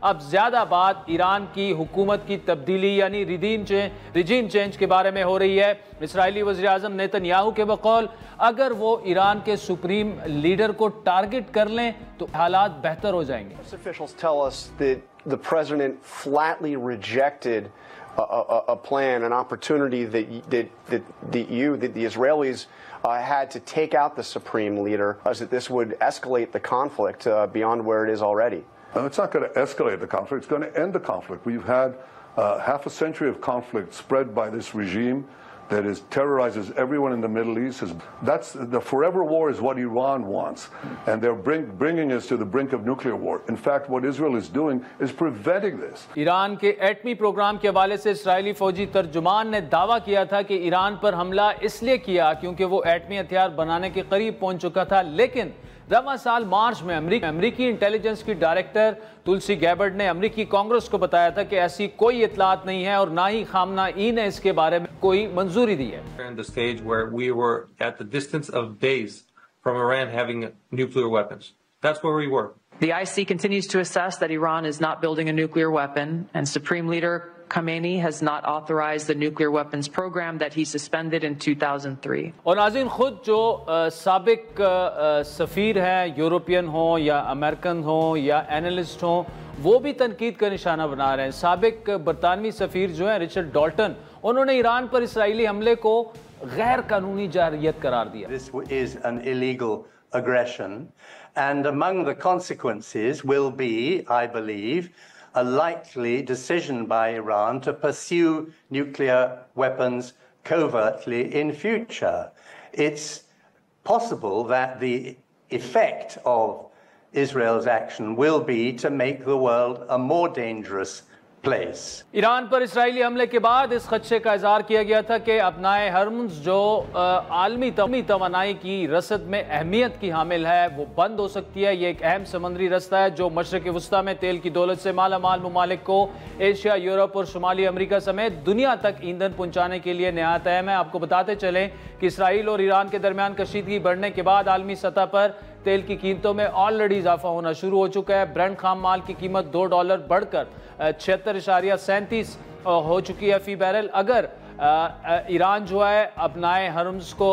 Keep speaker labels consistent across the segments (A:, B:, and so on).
A: اب زیادہ بات ایران کی حکومت کی تبدیلی یعنی ریجیم چینج کے بارے میں ہو رہی ہے۔ اسرائیلی وزیر اعظم نیتن یاہو کے بقول اگر وہ ایران کے سپریم لیڈر کو ٹارگٹ کر لیں تو حالات بہتر ہو جائیں گے۔
B: Officials tell us that the president flatly rejected a plan, an opportunity that the Israelis had to take out the supreme leader, as that this would escalate the conflict beyond where it is already.
C: No, it's not going to escalate the conflict. It's going to end the conflict. We've had half a century of conflict spread by this regime that terrorizes everyone in the Middle East. That's the forever war is what Iran wants, and they're bringing us to the brink of nuclear war. In fact, what Israel is doing is preventing this.
A: Iran کے ایٹمی programme کے حوالے سے اسرائیلی فوجی ترجمان نے دعویٰ کیا تھا کہ ایران پر حملہ اس لیے کیا کیونکہ وہ ایٹمی ہتھیار بنانے کے قریب پہنچ چکا تھا، لیکن رواں سال مارچ میں امریکی انٹیلیجنس کی ڈائریکٹر تلسی گیبرڈ نے امریکی کانگریس کو بتایا تھا کہ ایسی کوئی اطلاعات نہیں ہے اور نہ ہی خامنہ ای نے اس کے بارے میں کوئی منظوری دی ہے۔
D: In the stage where we were at the distance of days from Iran having nuclear weapons. That's where we were.
E: The IC continues to assess that Iran is not building a nuclear weapon, and Supreme Leader Khamenei has not authorized the nuclear weapons program that he suspended in 2003.
A: اور ناظرین، خود جو سابق سفیر ہیں، European ہوں یا American ہوں یا اینالسٹ ہوں، وہ بھی تنقید کا نشانہ بنا رہے ہیں۔ سابق برطانوی سفیر جو ہیں رچرڈ ڈالٹن، انہوں نے ایران پر اسرائیلی حملے کو غیر قانونی جارحیت قرار دیا۔
F: This is an illegal aggression, and among the consequences will be, I believe, a likely decision by Iran to pursue nuclear weapons covertly in future. It's possible that the effect of Israel's action will be to make the world a more dangerous place.
A: Iran پر اسرائیلی حملے کے بعد اس خدشے کا اظہار کیا گیا تھا کہ ابنائے Hormuz جو عالمی توانائی کی رسد میں اہمیت کی حامل ہے وہ بند ہو سکتی ہے۔ یہ ایک اہم سمندری رستہ ہے جو مشرق وسطیٰ میں تیل کی دولت سے مالا مال ممالک کو ایشیا، یورپ اور شمالی امریکہ سمیت دنیا تک ایندھن پہنچانے کے لیے نہایت اہم ہے۔ آپ کو بتاتے چلیں کہ اسرائیل اور ایران کے درمیان کشیدگی بڑھنے کے بعد عالمی سطح پر تیل کی قیمتوں میں آلریڈی اضافہ ہونا شروع ہو چکا ہے۔ برنٹ خام مال کی قیمت $2 بڑھ کر 76.37 ہو چکی ہے فی بیرل۔ اگر ایران جو ہے اپنائے حرمز کو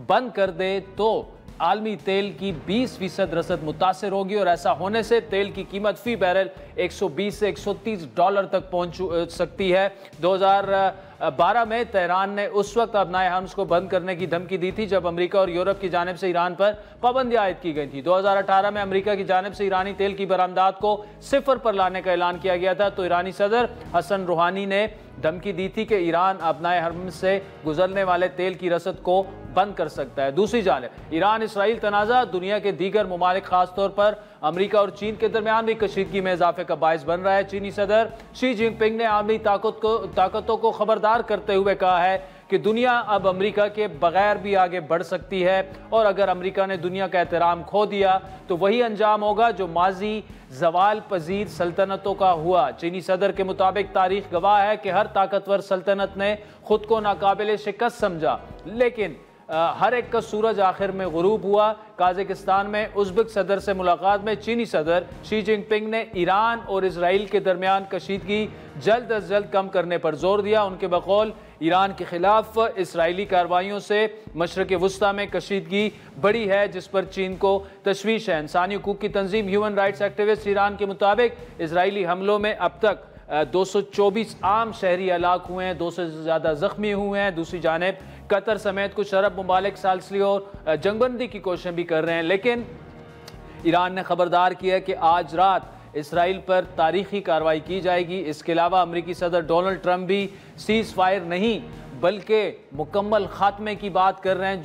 A: بند کر دے تو عالمی تیل کی 20% رسد متاثر ہوگی، اور ایسا ہونے سے تیل کی قیمت فی بیرل $120 سے $130 تک پہنچ سکتی ہے۔ 2012 میں تہران نے اس وقت اپنائے حرمز کو بند کرنے کی دھمکی دی تھی جب امریکہ اور یورپ کی جانب سے ایران پر پابندیاں عائد کی گئی تھی۔ 2018 میں امریکہ کی جانب سے ایرانی تیل کی برآمدات کو 0 پر لانے کا اعلان کیا گیا تھا، تو ایرانی صدر حسن روحانی نے دھمکی دی تھی کہ ایران اپنائے حرمز سے گزرنے والے تیل کی رسد کو بند کر سکتا ہے۔ دوسری جانب ایران اسرائیل تنازع دنیا کے دیگر ممالک خاص طور پر امریکہ اور چین کے درمیان بھی کشیدگی میں اضافے کا باعث بن رہا ہے۔ چینی صدر شی جن پنگ نے عالمی طاقتوں کو خبردار کرتے ہوئے کہا ہے کہ دنیا اب امریکہ کے بغیر بھی آگے بڑھ سکتی ہے، اور اگر امریکہ نے دنیا کا احترام کھو دیا تو وہی انجام ہوگا جو ماضی زوال پذیر سلطنتوں کا ہوا۔ چینی صدر کے مطابق تاریخ گواہ ہے کہ ہر طاقتور سلطنت نے خود کو ناقابل شکست سمجھا، لیکن ہر ایک کا سورج آخر میں غروب ہوا۔ قازقستان میں ازبک صدر سے ملاقات میں چینی صدر شی جن پنگ نے ایران اور اسرائیل کے درمیان کشیدگی جلد از جلد کم کرنے پر زور دیا۔ ان کے بقول ایران کے خلاف اسرائیلی کارروائیوں سے مشرق وسطیٰ میں کشیدگی بڑی ہے جس پر چین کو تشویش ہے۔ انسانی حقوق کی تنظیم ہیومن رائٹس ایکٹیوسٹ ایران کے مطابق اسرائیلی حملوں میں اب تک 224 عام شہری ہلاک ہوئے ہیں، 200 سے زیادہ زخمی ہوئے ہیں۔ دوسری جانب قطر سمیت کچھ عرب ممالک ثالثی اور جنگ بندی کی کوششیں بھی کر رہے ہیں، لیکن ایران نے خبردار کیا کہ آج رات اسرائیل پر تاریخی کارروائی کی جائے گی۔ اس کے علاوہ امریکی صدر ڈونلڈ ٹرمپ بھی سیز فائر نہیں بلکہ مکمل خاتمے کی بات کر رہے ہیں،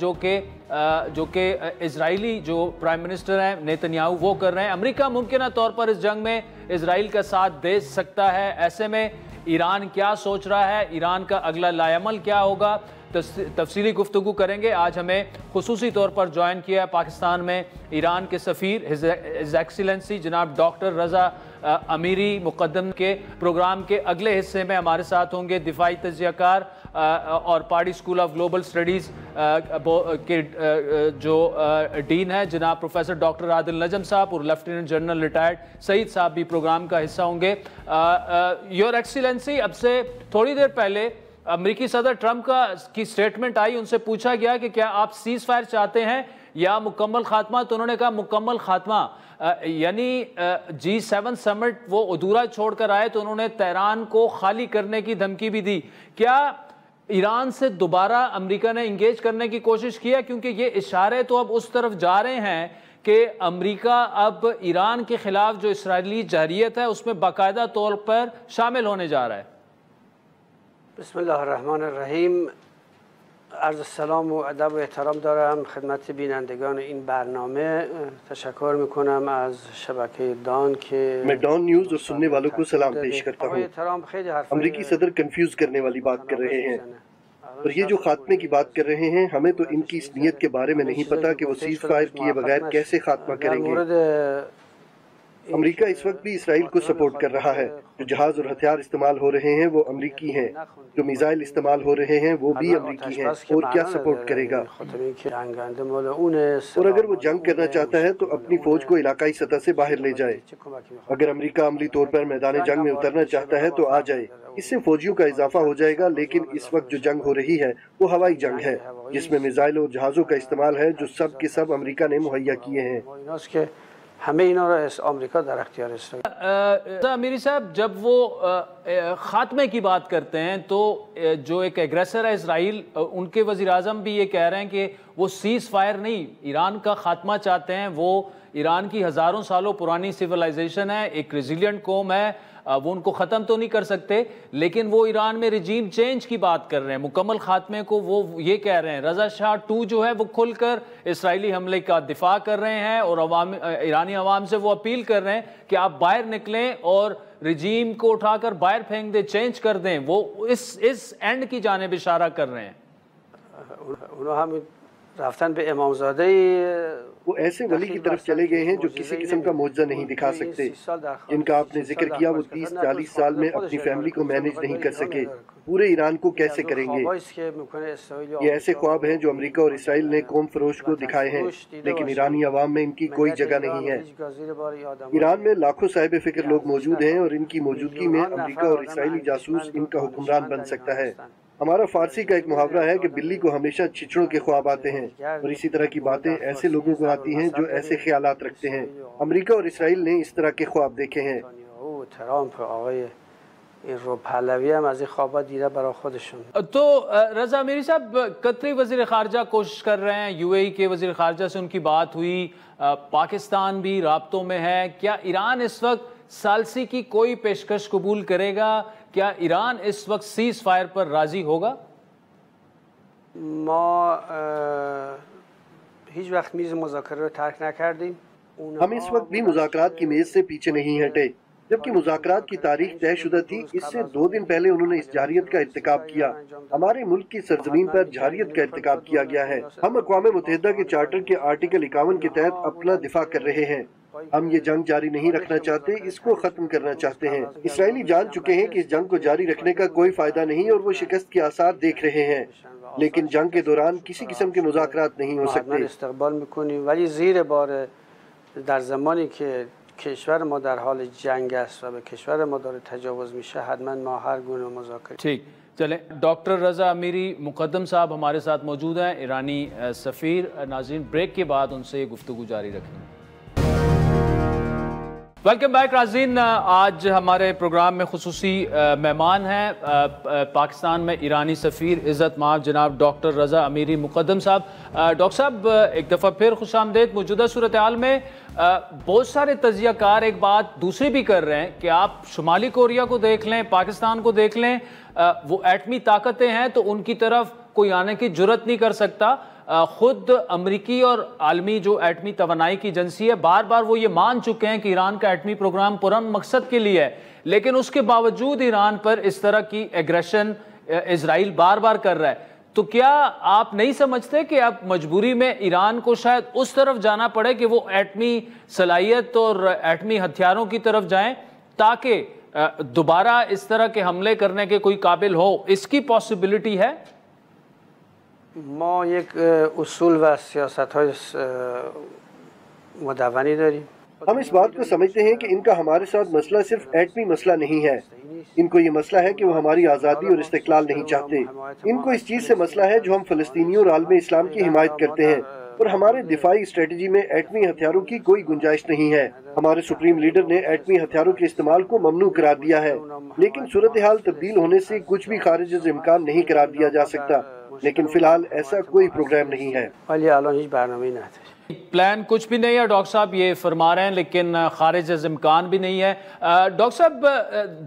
A: جو کہ اسرائیلی جو پرائم منسٹر ہیں نیتن یاہو وہ کر رہے ہیں۔ امریکہ ممکنہ طور پر اس جنگ میں اسرائیل کا ساتھ دے سکتا ہے۔ ایسے میں ایران کیا سوچ رہا ہے، ایران کا اگلا لائے عمل کیا ہوگا؟ تفصیلی گفتگو کریں گے. آج ہمیں خصوصی طور پر جوائن کیا ہے پاکستان میں ایران کے سفیر ہز ایکسیلنسی جناب ڈاکٹر رضا امیری. مقدم کے پروگرام کے اگلے حصے میں ہمارے ساتھ ہوں گے دفاعی تجزیہ کار اور پاڑی اسکول آف گلوبل سٹڈیز کے جو ڈین ہے جناب پروفیسر ڈاکٹر عادل نجم صاحب، اور لیفٹیننٹ جنرل ریٹائرڈ سعید صاحب بھی پروگرام کا حصہ ہوں گے. یور ایکسیلنسی، اب سے تھوڑی دیر پہلے امریکی صدر ٹرمپ کی سٹیٹمنٹ آئی، ان سے پوچھا گیا کہ کیا آپ سیز فائر چاہتے ہیں یا مکمل خاتمہ، تو انہوں نے کہا مکمل خاتمہ. یعنی G7 سمٹ وہ ادھورا چھوڑ کر آئے تو انہوں نے تہران کو خالی کرنے کی دھمکی بھی دی. کیا ایران سے دوبارہ امریکہ نے انگیج کرنے کی کوشش کیا؟ کیونکہ یہ اشارے تو اب اس طرف جا رہے ہیں کہ امریکہ اب ایران کے خلاف جو اسرائیلی جارحیت ہے اس میں باقاعدہ طور پر شامل ہونے جا رہا ہے.
G: بسم الله الرحمن الرحیم. عرض سلام و ادب و احترام دارم خدمت بینندگان این برنامه. تشکر میکنم از شبکه دان که
H: میں ڈان نیوز اور سننے والوں کو سلام پیش کرتا ہوں. امریکی صدر کنفیوز کرنے والی بات کر رہے ہیں، اور یہ جو خاتمے کی بات کر رہے ہیں ہمیں تو ان کی اس نیت کے بارے میں نہیں پتا کہ وہ سیز فائر کیے بغیر کیسے خاتمہ کریں گے. امریکہ اس وقت بھی اسرائیل کو سپورٹ کر رہا ہے. جو جہاز اور ہتھیار استعمال ہو رہے ہیں وہ امریکی ہیں، جو میزائل استعمال ہو رہے ہیں وہ بھی امریکی ہیں، اور کیا سپورٹ کرے گا؟ اور اگر وہ جنگ کرنا چاہتا ہے تو اپنی فوج کو علاقائی سطح سے باہر لے جائے. اگر امریکہ عملی طور پر میدان جنگ میں اترنا چاہتا ہے تو آ جائے، اس سے فوجیوں کا اضافہ ہو جائے گا. لیکن اس وقت جو جنگ ہو رہی ہے وہ ہوائی جنگ ہے، جس میں میزائل اور جہازوں کا استعمال ہے جو سب کے سب امریکہ نے مہیا کیے ہیں.
G: ہمیں اینا رو امریکہ در اختیار اسرائیل.
A: امیری صاحب، جب وہ خاتمے کی بات کرتے ہیں تو جو ایک ایگریسر ہے اسرائیل، ان کے وزیر اعظم بھی یہ کہہ رہے ہیں کہ وہ سیز فائر نہیں، ایران کا خاتمہ چاہتے ہیں. وہ ایران کی ہزاروں سالوں پرانی سیولائزیشن ہے، ایک ریزیلینٹ قوم ہے، وہ ان کو ختم تو نہیں کر سکتے، لیکن وہ ایران میں رجیم چینج کی بات کر رہے ہیں. مکمل خاتمے کو وہ یہ کہہ رہے ہیں. رضا شاہ 2 جو ہے وہ کھل کر اسرائیلی حملے کا دفاع کر رہے ہیں، اور ایرانی عوام سے وہ اپیل کر رہے ہیں کہ آپ باہر نکلیں اور رجیم کو اٹھا کر باہر پھینک دیں، چینج کر دیں. وہ اس اینڈ کی جانب اشارہ کر رہے ہیں.
G: رفتن به امامزاده
H: وہ ایسے ولی کی طرف چلے گئے ہیں جو کسی قسم کا معجزہ نہیں دکھا سکتے، جن کا آپ نے ذکر کیا. وہ 30-40 سال میں اپنی فیملی کو مینیج نہیں کر سکے، پورے ایران کو کیسے کریں گے؟ یہ ایسے خواب ہیں جو امریکہ اور اسرائیل نے قوم فروش کو دکھائے ہیں، لیکن ایرانی عوام میں ان کی کوئی جگہ نہیں ہے. ایران میں لاکھوں صاحب فکر لوگ موجود ہیں، اور ان کی موجودگی میں امریکہ اور اسرائیلی جاسوس ان کا حکمران بن سکتا ہے. ہمارا فارسی کا ایک محاورہ ہے کہ بلی کو ہمیشہ چھچڑوں کے خواب آتے ہیں، اور اسی طرح کی باتیں ایسے لوگوں کو آتی ہیں جو ایسے خیالات رکھتے ہیں. امریکہ اور اسرائیل نے اس طرح کے خواب دیکھے ہیں.
A: تو رضا امیری صاحب، قطری وزیر خارجہ کوشش کر رہے ہیں، UAE کے وزیر خارجہ سے ان کی بات ہوئی، پاکستان بھی رابطوں میں ہے. کیا ایران اس وقت ثالثی کی کوئی پیشکش قبول کرے گا؟ کیا ایران اس وقت سیز فائر پر راضی ہوگا؟
G: ما هیچ وقت میز مذاکره رو ترک نکردیم.
H: ہم اس وقت بھی مذاکرات کی میز سے پیچھے نہیں ہٹے. جبکہ مذاکرات کی تاریخ طے شدہ تھی، اس سے 2 دن پہلے انہوں نے اس جارحیت کا ارتکاب کیا. ہمارے ملک کی سرزمین پر جارحیت کا ارتکاب کیا گیا ہے. ہم اقوام متحدہ کے چارٹر کے آرٹیکل 51 کے تحت اپنا دفاع کر رہے ہیں. ہم یہ جنگ جاری نہیں رکھنا چاہتے، اس کو ختم کرنا چاہتے ہیں. اسرائیلی جان چکے ہیں کہ اس جنگ کو جاری رکھنے کا کوئی فائدہ نہیں، اور وہ شکست کے آثار دیکھ رہے ہیں. لیکن جنگ کے دوران کسی قسم کے مذاکرات نہیں ہو سکتے.
G: استقبال میکنیم، ولی زیر بار در زمانی که کشور ما در حال جنگ است و به کشور ما داره تجاوز میشه، حتما ما هر گونه مذاکره.
A: ٹھیک، چلیں. ڈاکٹر رضا امیری مقدم صاحب ہمارے ساتھ موجود ہیں، ایرانی سفیر. ناظرین، بریک کے بعد ان سے یہ گفتگو جاری رکھیں گے. ویلکم بیک ناظرین. آج ہمارے پروگرام میں خصوصی مہمان ہیں پاکستان میں ایرانی سفیر عزت مآب جناب ڈاکٹر رضا امیری مقدم صاحب. ڈاکٹر صاحب، ایک دفعہ پھر خوش آمدید. موجودہ صورتحال میں بہت سارے تجزیہ کار ایک بات دوسری بھی کر رہے ہیں کہ آپ شمالی کوریا کو دیکھ لیں، پاکستان کو دیکھ لیں، وہ ایٹمی طاقتیں ہیں تو ان کی طرف کوئی آنے کی جرت نہیں کر سکتا. خود امریکی اور عالمی جو ایٹمی توانائی کی ایجنسی ہے، بار بار وہ یہ مان چکے ہیں کہ ایران کا ایٹمی پروگرام پرامن مقصد کے لیے ہے، لیکن اس کے باوجود ایران پر اس طرح کی ایگریشن اسرائیل بار بار کر رہا ہے. تو کیا آپ نہیں سمجھتے کہ اب مجبوری میں ایران کو شاید اس طرف جانا پڑے کہ وہ ایٹمی صلاحیت اور ایٹمی ہتھیاروں کی طرف جائیں تاکہ دوبارہ اس طرح کے حملے کرنے کے کوئی قابل ہو؟ اس کی پاسبلٹی ہے؟
G: ما یک اصول و سیاست‌های مدونی داریم.
H: ہم اس بات کو سمجھتے ہیں کہ ان کا ہمارے ساتھ مسئلہ صرف ایٹمی مسئلہ نہیں ہے. ان کو یہ مسئلہ ہے کہ وہ ہماری آزادی اور استقلال نہیں چاہتے. ان کو اس چیز سے مسئلہ ہے جو ہم فلسطینیوں اور عالم اسلام کی حمایت کرتے ہیں، اور ہمارے دفاعی اسٹریٹجی میں ایٹمی ہتھیاروں کی کوئی گنجائش نہیں ہے. ہمارے سپریم لیڈر نے ایٹمی ہتھیاروں کے استعمال کو ممنوع قرار دیا ہے، لیکن صورتحال تبدیل ہونے سے کچھ بھی خارج از امکان نہیں قرار دیا جا سکتا. لیکن فی الحال ایسا کوئی پروگرام نہیں ہے.
G: ولی الان هیچ برنامه‌ای نداریم.
A: پلان کچھ بھی نہیں ہے، ڈاکٹر صاحب یہ فرما رہے ہیں، لیکن خارج از امکان بھی نہیں ہے. ڈاکٹر صاحب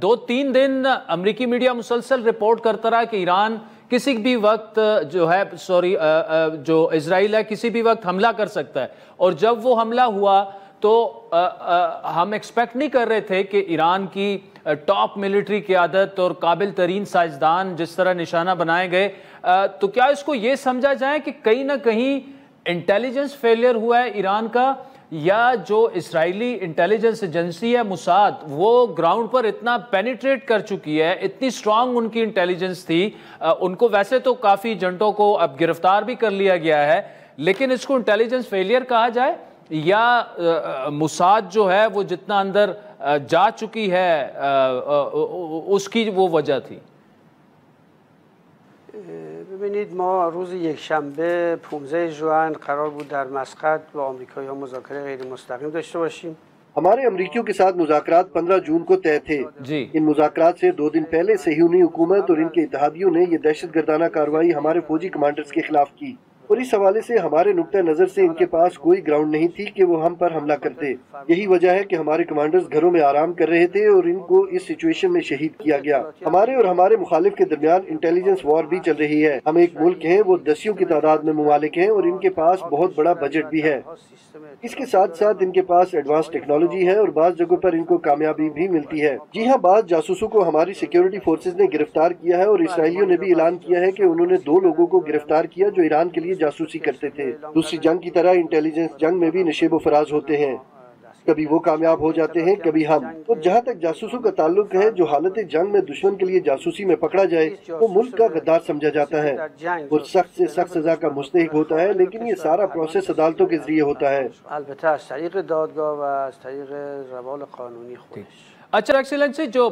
A: 2-3 دن امریکی میڈیا مسلسل رپورٹ کرتا رہا کہ ایران کسی بھی وقت جو اسرائیل ہے کسی بھی وقت حملہ کر سکتا ہے، اور جب وہ حملہ ہوا تو ہم ایکسپیکٹ نہیں کر رہے تھے کہ ایران کی ٹاپ ملٹری قیادت اور قابل ترین سائنسدان جس طرح نشانہ بنائے گئے، تو کیا اس کو یہ سمجھا جائے کہ کہیں نہ کہیں انٹیلیجنس فیلئر ہوا ہے ایران کا، یا جو اسرائیلی انٹیلیجنس ایجنسی ہے موساد وہ گراؤنڈ پر اتنا پینیٹریٹ کر چکی ہے، اتنی سٹرانگ ان کی انٹیلیجنس تھی، ان کو ویسے تو کافی ایجنٹوں کو اب گرفتار بھی کر لیا گیا ہے، لیکن اس کو انٹیلیجنس فیلئر کہا جائے یا موساد جو ہے وہ جتنا اندر جا چکی ہے اس کی وہ وجہ تھی؟
G: ببینید ما روز یکشنبه 15 ژوئن قرار بود در مسقط با آمریکایی‌ها مذاکره غیر مستقیم داشته باشیم.
H: ہمارے امریکیوں کے ساتھ مذاکرات 15 جون کو طے تھے. ان مذاکرات سے 2 دن پہلے صہیونی حکومت اور ان کے اتحادیوں نے یہ دہشت گردانہ کارروائی ہمارے فوجی کمانڈرز کے خلاف کی، اور اس حوالے سے ہمارے نقطہ نظر سے ان کے پاس کوئی گراؤنڈ نہیں تھی کہ وہ ہم پر حملہ کرتے. یہی وجہ ہے کہ ہمارے کمانڈرز گھروں میں آرام کر رہے تھے اور ان کو اس سچویشن میں شہید کیا گیا. ہمارے اور ہمارے مخالف کے درمیان انٹیلیجنس وار بھی چل رہی ہے. ہم ایک ملک ہیں، وہ دسیوں کی تعداد میں ممالک ہیں، اور ان کے پاس بہت بڑا بجٹ بھی ہے. اس کے ساتھ ساتھ ان کے پاس ایڈوانس ٹیکنالوجی ہے اور بعض جگہوں پر ان کو کامیابی بھی ملتی ہے. جی ہاں، بعض جاسوسوں کو ہماری سیکیورٹی فورسز نے گرفتار کیا ہے، اور اسرائیلیوں نے بھی اعلان کیا ہے کہ انہوں نے 2 لوگوں کو گرفتار کیا جو ایران کے لیے جاسوسی کرتے تھے. دوسری جنگ کی طرح انٹیلیجنس جنگ میں بھی نشیب و فراز ہوتے ہیں، کبھی وہ کامیاب ہو جاتے ہیں کبھی ہم. اور جہاں تک جاسوسوں کا تعلق ہے، جو حالت جنگ میں دشمن کے لیے جاسوسی میں پکڑا جائے وہ ملک کا غدار سمجھا جاتا ہے اور سخت سے سخت سزا کا مستحق ہوتا ہے، لیکن یہ سارا پروسیس عدالتوں کے ذریعے ہوتا ہے.
G: البته از طریق دادگاه و از طریق روال قانونی خودش.
A: اچھا ایکسیلنسی، جو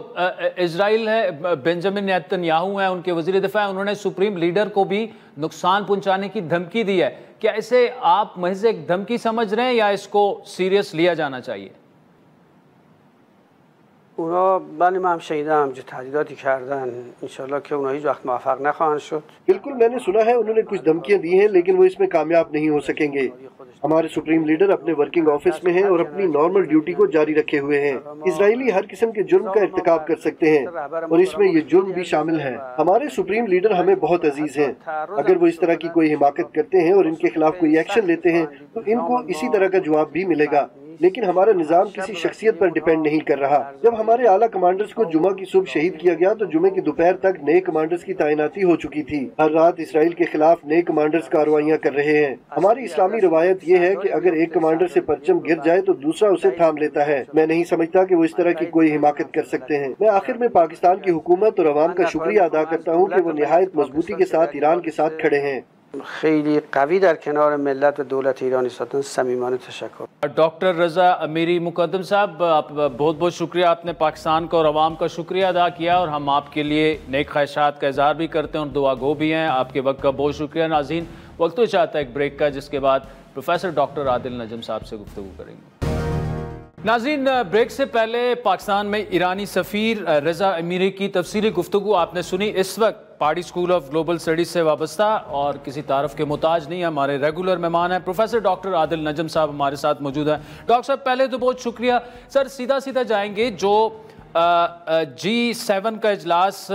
A: اسرائیل ہے، بنجامن نیتن یاہو ہیں ان کے وزیر دفاع، انہوں نے سپریم لیڈر کو بھی نقصان پہنچانے کی دھمکی دی ہے. کیا اسے آپ محض ایک دھمکی سمجھ رہے ہیں یا اس کو سیریس لیا جانا چاہیے؟
G: اونا بله من هم شنیدم جو تهدیداتی کردن، انشالله که اونا هیچ وقت موفق نخواهند شد.
H: بالکل میں نے سنا ہے انہوں نے کچھ دھمکیاں دی ہیں، لیکن وہ اس میں کامیاب نہیں ہو سکیں گے. ہمارے سپریم لیڈر اپنے ورکنگ آفس میں ہیں اور اپنی نارمل ڈیوٹی کو جاری رکھے ہوئے ہیں. اسرائیلی ہر قسم کے جرم کا ارتکاب کر سکتے ہیں اور اس میں یہ جرم بھی شامل ہے. ہمارے سپریم لیڈر ہمیں بہت عزیز ہیں. اگر وہ اس طرح کی کوئی حماقت کرتے ہیں اور ان کے خلاف کوئی ایکشن لیتے ہیں تو ان کو اسی طرح کا جواب بھی ملے گا. لیکن ہمارا نظام کسی شخصیت پر ڈیپینڈ نہیں کر رہا. جب ہمارے اعلیٰ کمانڈرز کو جمعہ کی صبح شہید کیا گیا تو جمعے کی دوپہر تک نئے کمانڈرز کی تعیناتی ہو چکی تھی. ہر رات اسرائیل کے خلاف نئے کمانڈرز کارروائیاں کر رہے ہیں. ہماری اسلامی روایت یہ ہے کہ اگر ایک کمانڈر سے پرچم گر جائے تو دوسرا اسے تھام لیتا ہے. میں نہیں سمجھتا کہ وہ اس طرح کی کوئی حماقت کر سکتے ہیں. میں آخر میں پاکستان کی حکومت اور عوام کا شکریہ ادا کرتا ہوں کہ وہ نہایت مضبوطی کے ساتھ ایران کے ساتھ کھڑے ہیں.
G: خیلی قوی در کنار ملت و دولت ایران ایستادن. صمیمانه تشکر.
A: ڈاکٹر رضا امیری مقدم صاحب، آپ بہت بہت شکریہ. آپ نے پاکستان کا اور عوام کا شکریہ ادا کیا، اور ہم آپ کے لیے نیک خواہشات کا اظہار بھی کرتے ہیں اور دعا گو بھی ہیں. آپ کے وقت کا بہت شکریہ. ناظرین، وقت تو چاہتا ہے ایک بریک کا، جس کے بعد پروفیسر ڈاکٹر عادل نجم صاحب سے گفتگو کریں گے. ناظرین، بریک سے پہلے پاکستان میں ایرانی سفیر رضا امیری کی تفصیلی گفتگو آپ نے سنی. اس وقت پاڑی اسکول آف گلوبل اسٹڈیز سے وابستہ اور کسی تعارف کے محتاج نہیں ہے، ہمارے ریگولر مہمان ہیں پروفیسر ڈاکٹر عادل نجم صاحب ہمارے ساتھ موجود ہیں. ڈاکٹر صاحب، پہلے تو بہت شکریہ. سر، سیدھا جائیں گے، جو G7 کا اجلاس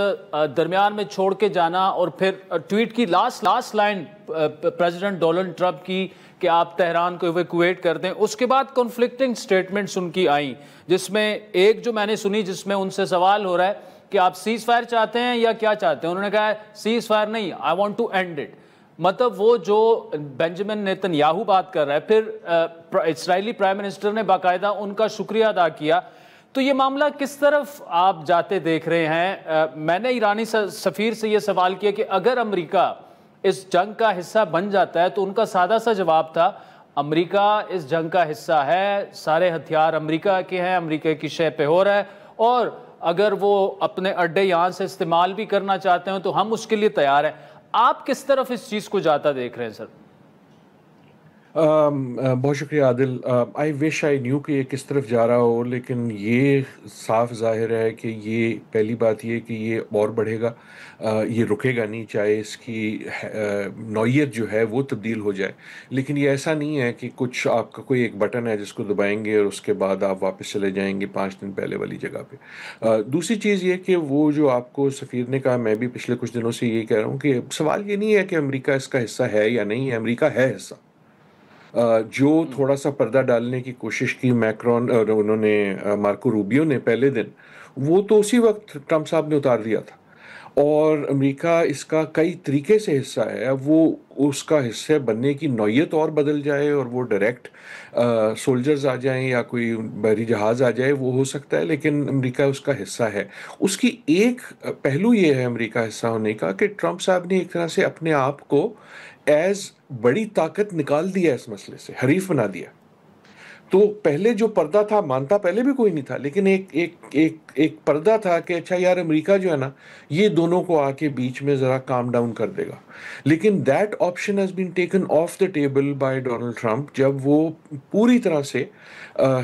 A: درمیان میں چھوڑ کے جانا اور پھر ٹویٹ کی last line president Donald Trump کی کہ آپ تہران کو ایویکویٹ کر دیں، اس کے بعد کنفلکٹنگ سٹیٹمنٹس ان کی آئیں، جس میں ایک جو میں نے سنی جس میں ان سے سوال ہو رہا ہے کہ آپ سیز فائر چاہتے ہیں یا کیا چاہتے ہیں. انہوں نے کہا سیز فائر نہیں, I want to end it. مطلب وہ جو بینجامن نیتن یاہو بات کر رہا ہے, پھر اسرائیلی پرائم منسٹر نے باقاعدہ ان کا شکریہ ادا کیا. تو یہ معاملہ کس طرف آپ جاتے دیکھ رہے ہیں؟ میں نے ایرانی سفیر سے یہ سوال کیا کہ اگر امریکہ اس جنگ کا حصہ بن جاتا ہے, تو ان کا سادہ سا جواب تھا امریکہ اس جنگ کا حصہ ہے, سارے ہتھیار امریکہ کے ہیں, امریکہ کی شے پہ ہو رہا ہے, اور اگر وہ اپنے اڈے یہاں سے استعمال بھی کرنا چاہتے ہیں تو ہم اس کے لیے تیار ہیں. آپ کس طرف اس چیز کو جاتا دیکھ رہے ہیں سر؟
I: بہت شکریہ عادل. آئی وش آئی نیو کہ یہ کس طرف جا رہا ہو, لیکن یہ صاف ظاہر ہے کہ یہ پہلی بات یہ کہ یہ اور بڑھے گا, یہ رکے گا نہیں, چاہے اس کی نوعیت جو ہے وہ تبدیل ہو جائے. لیکن یہ ایسا نہیں ہے کہ کچھ آپ کا کوئی ایک بٹن ہے جس کو دبائیں گے اور اس کے بعد آپ واپس چلے جائیں گے 5 دن پہلے والی جگہ پہ. دوسری چیز یہ کہ وہ جو آپ کو سفیر نے کہا, میں بھی پچھلے کچھ دنوں سے یہی کہہ رہا ہوں کہ سوال یہ نہیں ہے کہ امریکہ اس کا حصہ ہے یا نہیں ہے, امریکہ ہے حصہ. جو تھوڑا سا پردہ ڈالنے کی کوشش کی میکرون اور انہوں نے مارکو روبیو نے پہلے دن, وہ تو اسی وقت ٹرمپ صاحب نے اتار دیا تھا. اور امریکہ اس کا کئی طریقے سے حصہ ہے. وہ اس کا حصہ بننے کی نوعیت اور بدل جائے اور وہ ڈائریکٹ سولجرز آ جائیں یا کوئی بحری جہاز آ جائے, وہ ہو سکتا ہے, لیکن امریکہ اس کا حصہ ہے. اس کی ایک پہلو یہ ہے امریکہ حصہ ہونے کا کہ ٹرمپ صاحب نے ایک طرح سے اپنے آپ کو ایز بڑی طاقت نکال دیا اس مسئلے سے, حریف بنا دیا. تو پہلے جو پردہ تھا, مانتا پہلے بھی کوئی نہیں تھا, لیکن ایک پردہ تھا کہ اچھا یار امریکہ جو ہے نا یہ دونوں کو آ کے بیچ میں ذرا کام ڈاؤن کر دے گا. لیکن that option has been taken of the table by Donald Trump, جب وہ پوری طرح سے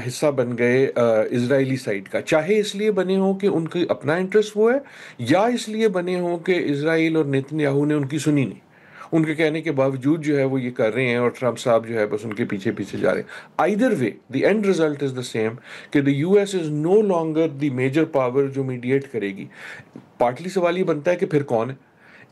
I: حصہ بن گئے اسرائیلی سائڈ کا. چاہے اس لیے بنے ہوں کہ ان کی اپنا انٹرسٹ وہ ہے, یا اس لیے بنے ہوں کہ اسرائیل اور نیتن یاہو نے ان کی سنی نہیں, ان کے کہنے کے باوجود جو ہے وہ یہ کر رہے ہیں اور ٹرمپ صاحب جو ہے بس ان کے پیچھے پیچھے جا رہے ہیں. Either way the end result is the same کہ the US is no longer the major power جو میڈیٹ کرے گی. پارٹلی سوال یہ بنتا ہے کہ پھر کون ہے,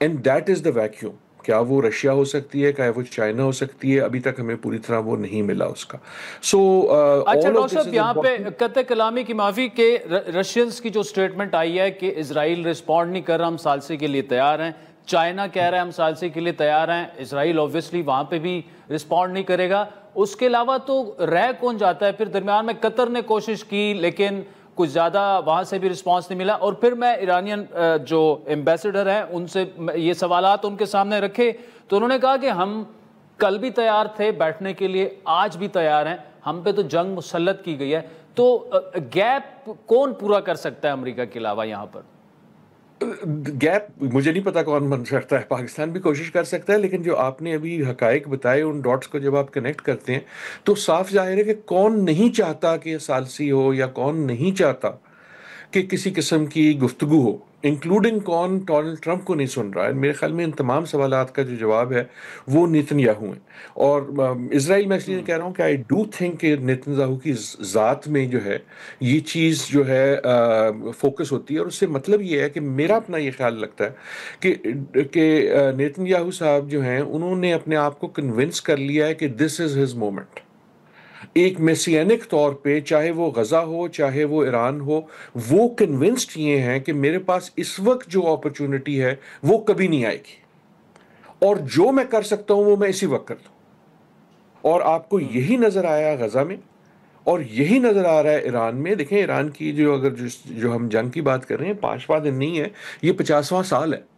I: and that is the vacuum. کیا وہ رشیا ہو سکتی ہے, کیا وہ چائنا ہو سکتی ہے, ابھی تک ہمیں پوری طرح وہ نہیں ملا اس کا. سو
A: اچھا ڈاکٹر صاحب یہاں پہ قطع کلامی کی معافی کہ رشینز کی جو سٹیٹمنٹ آئی ہے کہ اسرائیل رسپونڈ نہیں کر رہا, ہم ثالثی کے لیے تیار ہیں, چائنا کہہ رہا ہے ہم ثالثی کے لیے تیار ہیں, اسرائیل اوبویسلی وہاں پہ بھی رسپونڈ نہیں کرے گا. اس کے علاوہ تو رہ کون جاتا ہے؟ پھر درمیان میں قطر نے کوشش کی لیکن کچھ زیادہ وہاں سے بھی رسپانس نہیں ملا. اور پھر میں ایرانین جو ایمبیسڈر ہیں ان سے یہ سوالات ان کے سامنے رکھے تو انہوں نے کہا کہ ہم کل بھی تیار تھے بیٹھنے کے لیے, آج بھی تیار ہیں, ہم پہ تو جنگ مسلط کی گئی ہے. تو گیپ کون پورا کر سکتا ہے امریکہ کے علاوہ یہاں پر؟
I: گیپ مجھے نہیں پتا کون بن سکتا ہے, پاکستان بھی کوشش کر سکتا ہے, لیکن جو آپ نے ابھی حقائق بتائے ان ڈاٹس کو جب آپ کنیکٹ کرتے ہیں تو صاف ظاہر ہے کہ کون نہیں چاہتا کہ ثالثی ہو, یا کون نہیں چاہتا کہ کسی قسم کی گفتگو ہو, انکلوڈنگ کون ڈونلڈ ٹرمپ کو نہیں سن رہا ہے. میرے خیال میں ان تمام سوالات کا جو جواب ہے وہ نیتن یاہو ہیں. اور اسرائیل میں اس لیے کہہ رہا ہوں کہ آئی ڈو تھنک کہ نیتن یاہو کی ذات میں جو ہے یہ چیز جو ہے فوکس ہوتی ہے, اور اس سے مطلب یہ ہے کہ میرا اپنا یہ خیال لگتا ہے کہ نیتن یاہو صاحب جو ہیں انہوں نے اپنے آپ کو کنونس کر لیا ہے کہ دس از ہز مومنٹ. ایک میسینک طور پہ, چاہے وہ غزہ ہو چاہے وہ ایران ہو, وہ کنونسڈ یہ ہیں کہ میرے پاس اس وقت جو اپرچونٹی ہے وہ کبھی نہیں آئے گی, اور جو میں کر سکتا ہوں وہ میں اسی وقت کر دوں. اور آپ کو یہی نظر آیا غزہ میں, اور یہی نظر آ رہا ہے ایران میں. دیکھیں ایران کی جو ہم جنگ کی بات کر رہے ہیں 5واں دن نہیں ہے, یہ 50واں سال ہے.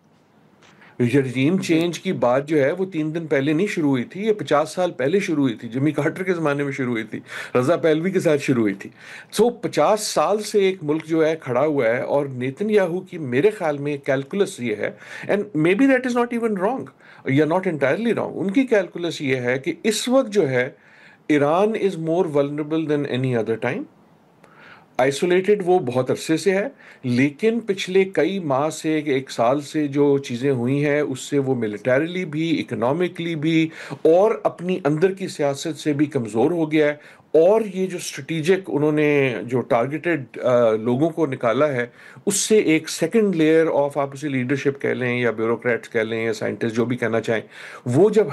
I: رجیم چینج کی بات جو ہے وہ 3 دن پہلے نہیں شروع ہوئی تھی, یہ 50 سال پہلے شروع ہوئی تھی, جمی کارٹر کے زمانے میں شروع ہوئی تھی, رضا پہلوی کے ساتھ شروع ہوئی تھی. 50 سال سے ایک ملک جو ہے کھڑا ہوا ہے, اور نیتن یاہو کی میرے خیال میں کیلکولس یہ ہے, and may be that is not even wrong یا ناٹ انٹائرلی رانگ, ان کی کیلکولس یہ ہے کہ اس وقت جو ہے Iran is more vulnerable than any other time. Isolated وہ بہت عرصے سے ہے, لیکن پچھلے کئی ماہ سے, 1 سال سے جو چیزیں ہوئی ہیں اس سے وہ ملٹریلی بھی, اکنامکلی بھی, اور اپنی اندر کی سیاست سے بھی کمزور ہو گیا ہے. اور یہ جو اسٹریٹجک انہوں نے جو ٹارگیٹڈ لوگوں کو نکالا ہے, اس سے ایک سیکنڈ لیئر آف آپ اسے لیڈرشپ کہہ لیں یا بیوروکریٹس کہہ لیں یا سائنٹسٹ جو بھی کہنا چاہیں, وہ جب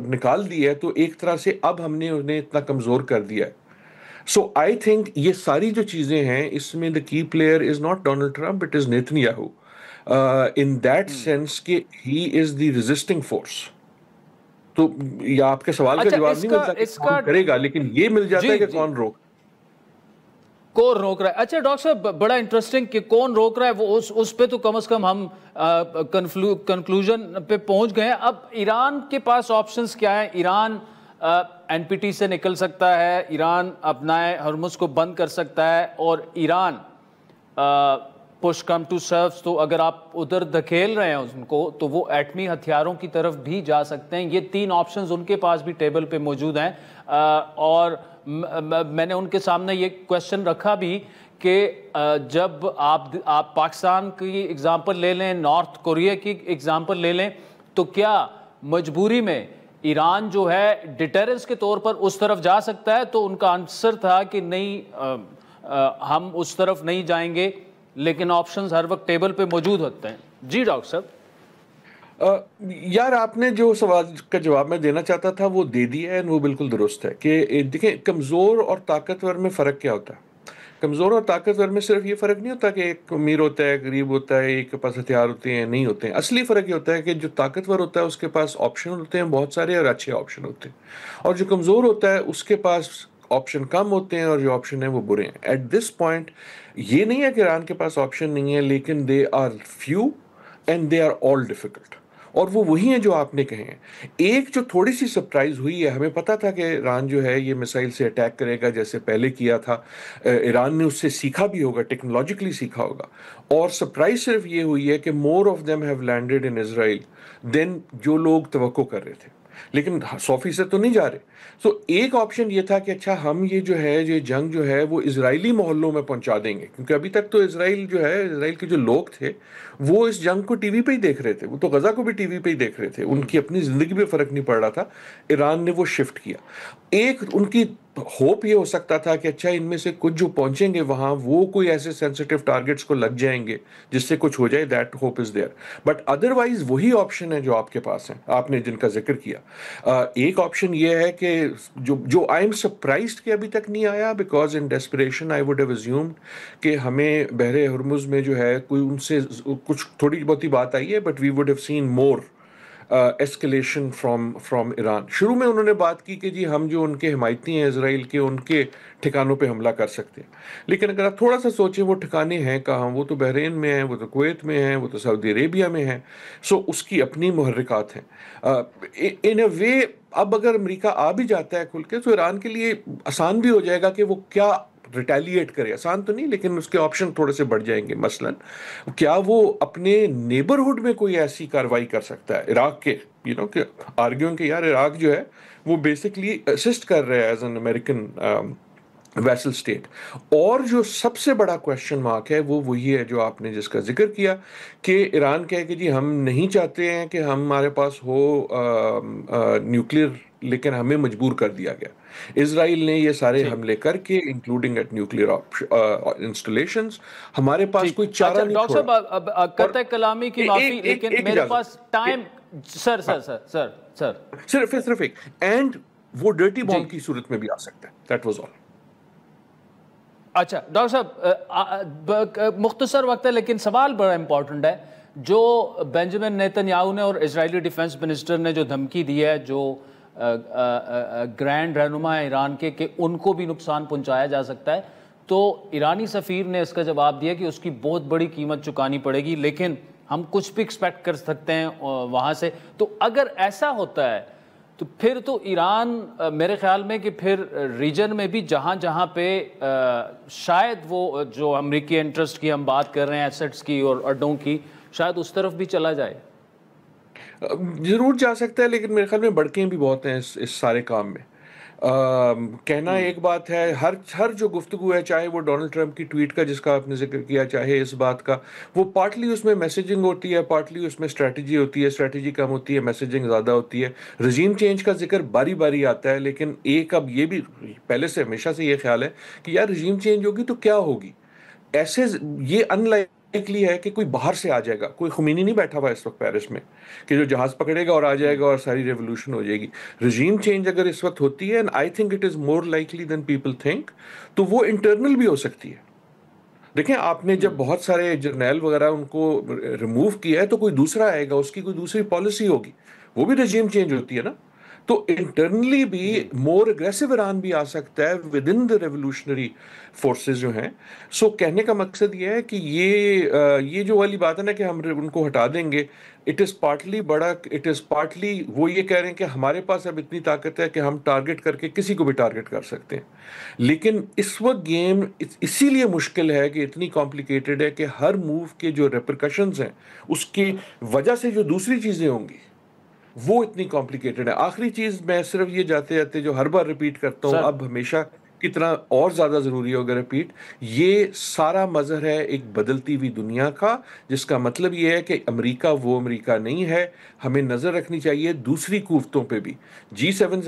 I: نکال دی ہے تو ایک طرح سے اب ہم نے انہیں اتنا کمزور کر دیا ہے. سو آئی تھنک یہ ساری جو چیزیں ہیں اس میں دا کی player is not Donald Trump, it is Nitin Yahoo, in that sense کہ ہی از دی ریزسٹنگ فورس. تو یہ آپ کے سوال کا جواب نہیں ملتا کہ کون کرے گا, لیکن یہ مل جاتا ہے کہ کون
A: روک رہا ہے. اچھا ڈاکٹر صاحب, بڑا انٹرسٹنگ کہ کون روک رہا ہے, وہ اس پہ تو کم از کم ہم کنکلوژن پہ پہنچ گئے ہیں. اب ایران کے پاس آپشنز کیا ہیں؟ ایران این پی ٹی سے نکل سکتا ہے, ایران اپنا ہرمز کو بند کر سکتا ہے, اور Iran push come to surface, تو اگر آپ ادھر دھکیل رہے ہیں ان کو تو وہ ایٹمی ہتھیاروں کی طرف بھی جا سکتے ہیں. یہ تین آپشنز ان کے پاس بھی ٹیبل پہ موجود ہیں. اور میں نے ان کے سامنے یہ کویسچن رکھا بھی کہ جب آپ پاکستان کی اگزامپل لے لیں, نارتھ کوریا کی اگزامپل لے لیں, تو کیا مجبوری میں ایران جو ہے ڈیٹرنس کے طور پر اس طرف جا سکتا ہے؟ تو ان کا آنسر تھا کہ نہیں, ہم اس طرف نہیں جائیں گے, لیکن آپشنز ہر وقت ٹیبل پہ موجود ہوتے ہیں. جی ڈاکٹر صاحب.
I: یار آپ نے جو سوال کا جواب میں دینا چاہتا تھا وہ دے دیا ہے, وہ بالکل درست ہے کہ دیکھیں کمزور اور طاقتور میں فرق کیا ہوتا ہے. کمزور اور طاقتور میں صرف یہ فرق نہیں ہوتا کہ ایک امیر ہوتا ہے, غریب ہوتا ہے, ایک کے پاس ہتھیار ہوتے ہیں, نہیں ہوتے ہیں. اصلی فرق یہ ہوتا ہے کہ جو طاقتور ہوتا ہے اس کے پاس آپشن ہوتے ہیں بہت سارے, اور اچھے آپشن ہوتے ہیں, اور جو کمزور ہوتا ہے اس کے پاس آپشن کم ہوتے ہیں اور جو آپشن ہیں وہ برے ہیں. ایٹ دس پوائنٹ یہ نہیں ہے کہ ایران کے پاس آپشن نہیں ہے, لیکن they are few and they are all difficult, اور وہ وہی ہیں جو آپ نے کہے ہیں. ایک جو تھوڑی سی سرپرائز ہوئی ہے, ہمیں پتا تھا کہ ایران جو ہے یہ میسائل سے اٹیک کرے گا جیسے پہلے کیا تھا, ایران نے اس سے سیکھا بھی ہوگا, ٹیکنالوجیکلی سیکھا ہوگا, اور سرپرائز صرف یہ ہوئی ہے کہ more of them have landed in Israel then جو لوگ توقع کر رہے تھے, لیکن 100% تو نہیں جا رہے. تو ایک آپشن یہ تھا کہ اچھا ہم یہ جو ہے یہ جنگ جو ہے وہ اسرائیلی محلوں میں پہنچا دیں گے, کیونکہ ابھی تک تو اسرائیل جو ہے, اسرائیل کے جو لوگ تھے وہ اس جنگ کو ٹی وی پہ ہی دیکھ رہے تھے, وہ تو غزہ کو بھی ٹی وی پہ ہی دیکھ رہے تھے, ان کی اپنی زندگی پہ فرق نہیں پڑ رہا تھا. ایران نے وہ شفٹ کیا. ایک ان کی ہوپ یہ ہو سکتا تھا کہ اچھا ان میں سے کچھ جو پہنچیں گے وہاں وہ کوئی ایسے سینسٹیو ٹارگٹس کو لگ جائیں گے جس سے کچھ ہو جائے, that hope is there. But otherwise وہی آپشن ہے جو آپ کے پاس ہیں, آپ نے جن کا ذکر کیا. ایک آپشن یہ ہے کہ جو آئی ایم سرپرائزڈ کہ ابھی تک نہیں آیا, because in desperation I would have assumed کہ ہمیں بحر ہرمز میں جو ہے کوئی ان سے کچھ تھوڑی بہت ہی بات آئی ہے, but we would have seen more escalation from Iran. شروع میں انہوں نے بات کی کہ جی ہم جو ان کے حمایتی ہیں اسرائیل کے, ان کے ٹھکانوں پہ حملہ کر سکتے ہیں, لیکن اگر آپ تھوڑا سا سوچیں وہ ٹھکانے ہیں کہاں, وہ تو بحرین میں ہیں, وہ تو کویت میں ہیں, وہ تو سعودی عربیہ میں ہیں. سو اس کی اپنی محرکات ہیں. ان اے وے اب اگر امریکہ آ بھی جاتا ہے کھل کے تو ایران کے لیے آسان بھی ہو جائے گا کہ وہ کیا ریٹیلیٹ کرے. آسان تو نہیں, لیکن اس کے آپشن تھوڑے سے بڑھ جائیں گے. مثلا کیا وہ اپنے نیبرہڈ میں کوئی ایسی کاروائی کر سکتا ہے عراق کے, کہ آرگیونگ کہ یار عراق جو ہے وہ بیسکلی اسسٹ کر رہا ہے as an American vessel state. اور جو سب سے بڑا کویشچن مارک ہے وہ وہی ہے جو آپ نے جس کا ذکر کیا کہ ایران کہے کہ جی ہم نہیں چاہتے ہیں کہ ہمارے پاس ہو نیوکلیئر, لیکن ہمیں مجبور کر دیا گیا. اسرائیل نے یہ سارے حملے کر کے انکلوڈنگ ایٹ نیوکلیئر انسٹالیشنز, ہمارے پاس کوئی چارہ نہیں چھوڑا.
A: ڈاکٹر صاحب قطع کلامی کی معافی, لیکن میرے پاس ٹائم. سر صرف ایک,
I: اینڈ وہ ڈرٹی بام کی صورت میں بھی آ سکتا ہے. That was all.
A: اچھا ڈاکٹر صاحب مختصر وقت ہے, لیکن سوال بڑا امپورٹنٹ ہے. جو بینجامن نیتن یاہو نے اور اسرائیلی ڈیفنس منسٹر نے جو دھمکی دی ہے, جو گرینڈ رہنما ہے ایران کے, کہ ان کو بھی نقصان پہنچایا جا سکتا ہے, تو ایرانی سفیر نے اس کا جواب دیا کہ اس کی بہت بڑی قیمت چکانی پڑے گی, لیکن ہم کچھ بھی ایکسپیکٹ کر سکتے ہیں وہاں سے. تو اگر ایسا ہوتا ہے تو پھر تو ایران میرے خیال میں کہ پھر ریجن میں بھی جہاں جہاں پہ شاید وہ جو امریکی انٹرسٹ کی ہم بات کر رہے ہیں, ایسٹس کی اور اڈوں کی, شاید اس طرف بھی چلا جائے.
I: ضرور جا سکتا ہے, لیکن میرے خیال میں بڑکیں بھی بہت ہیں اس سارے کام میں. کہنا ایک بات ہے, ہر جو گفتگو ہے, چاہے وہ ڈونلڈ ٹرمپ کی ٹویٹ کا جس کا آپ نے ذکر کیا, چاہے اس بات کا, وہ پارٹلی اس میں میسیجنگ ہوتی ہے, پارٹلی اس میں اسٹریٹجی ہوتی ہے. اسٹریٹجی کم ہوتی ہے, میسیجنگ زیادہ ہوتی ہے. رژیم چینج کا ذکر باری باری آتا ہے, لیکن ایک اب یہ بھی پہلے سے ہمیشہ سے یہ خیال ہے کہ یار رژیم چینج ہوگی تو کیا ہوگی, ایسے یہ ان لائک لائکلی ہے کہ کوئی باہر سے آ جائے گا. کوئی خمینی نہیں بیٹھا ہوا اس وقت پیرس میں کہ جو جہاز پکڑے گا اور آ جائے گا اور ساری ریولوشن ہو جائے گی. رجیم چینج اگر اس وقت ہوتی ہے, and I think it is more likely than people think, تو وہ انٹرنل بھی ہو سکتی ہے. دیکھیں آپ نے جب بہت سارے جرنیل وغیرہ ان کو ریموو کیا ہے تو کوئی دوسرا آئے گا, اس کی کوئی دوسری پالیسی ہوگی, وہ بھی رجیم چینج ہوتی ہے نا. تو انٹرنلی بھی مور اگریسو ایران بھی آ سکتا ہے with in the revolutionary forces جو ہیں. سو کہنے کا مقصد یہ ہے کہ یہ جو والی بات ہے نا کہ ہم ان کو ہٹا دیں گے, اٹ از پارٹلی وہ یہ کہہ رہے ہیں کہ ہمارے پاس اب اتنی طاقت ہے کہ ہم ٹارگٹ کر کے کسی کو بھی ٹارگٹ کر سکتے ہیں. لیکن اس وقت گیم اسی لیے مشکل ہے کہ اتنی کمپلیکیٹڈ ہے کہ ہر موو کے جو ریپرکشنز ہیں اس کی وجہ سے جو دوسری چیزیں ہوں گی وہ اتنی کمپلیکیٹڈ ہے. آخری چیز میں صرف یہ جاتے جاتے جو ہر بار ریپیٹ کرتا ہوں, اب ہمیشہ کتنا اور زیادہ ضروری ہوگا ریپیٹ, یہ سارا مظہر ہے ایک بدلتی ہوئی دنیا کا, جس کا مطلب یہ ہے کہ امریکہ وہ امریکہ نہیں ہے. ہمیں نظر رکھنی چاہیے دوسری قوتوں پہ بھی. G7